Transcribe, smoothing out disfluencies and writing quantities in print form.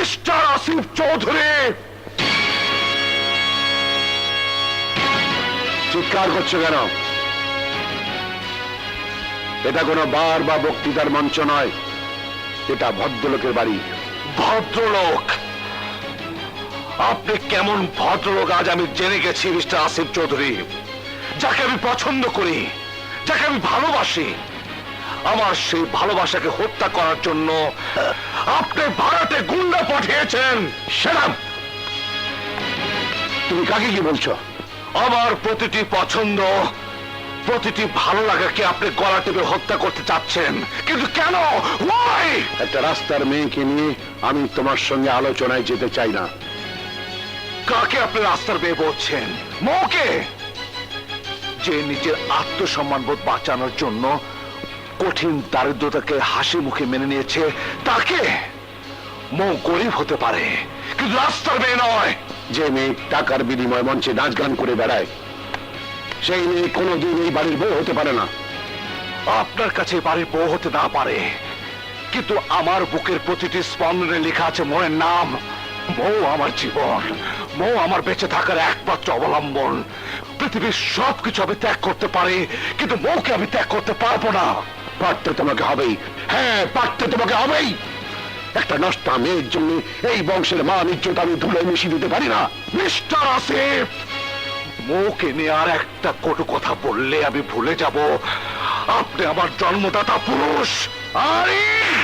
Mister Asif Chowdhury, চিৎকার করছো কেন? এটা কোনো বার বা বক্তৃতার মঞ্চ নয়, এটা ভদ্রলোকের বাড়ি। ভদ্রলোক? আপনি কেমন ভদ্রলোক আজ আমি জেনে গেছি মিস্টার আসিফ চৌধুরী। যাকে আমি পছন্দ করি, যাকে আমি ভালোবাসি, আমার সেই ভালোবাসাকে হত্যা করার জন্য আপনি ভারতে গুন্ডা পাঠিয়েছেন। সেরাম, তুমি কাকে কি বলছো? আমার প্রতিটি পছন্দ, প্রতিটি ভালো লাগাকে আপনি গলা টিপে হত্যা করতে চাচ্ছেন, কিন্তু কেন? Why? একটা রাস্তার মেয়েকে নিয়ে আমি তোমার সঙ্গে আলোচনায় যেতে চাই না। কাকে আপনি রাস্তার মেয়ে বলছেন? মৌকে? যে নিজের আত্মসম্মানবোধ বাঁচানোর জন্য কঠিন দারিদ্রতাকে হাসি মুখে মেনে নিয়েছে, তাকে? মৌ গরিব হতে পারে, কিন্তু রাস্তার মেয়ে নয়। যে মেয়ে টাকার বিনিময়ে মঞ্চে নাচ গান করে বেড়ায়, সেই মেয়ে কোনোদিন এই বাড়ির বউ হতে পারে না। আপনার কাছে বাড়ির বউ হতে না পারে, কিন্তু আমার বুকের প্রতিটি স্পন্দনে লেখা আছে মনের নাম। মৌ আমার জীবন, মৌ আমার বেঁচে থাকার একমাত্র অবলম্বন। পৃথিবীর সবকিছু আমি ত্যাগ করতে পারি, কিন্তু মৌকে আমি ত্যাগ করতে পারবো না। পারতে তোমাকে হবেই, হ্যাঁ পারতে তোমাকে হবেই। একটা নষ্টা মেয়ের জন্য এই বংশের মান ইজ্জত আমি ধুলোয় মিশিয়ে দিতে পারি না। মিস্টার আসিফ, মৌকে নিয়ে আর একটা কটু কথা বললে আমি ভুলে যাব আপনি আমার জন্মদাতা পুরুষ। আরিফ,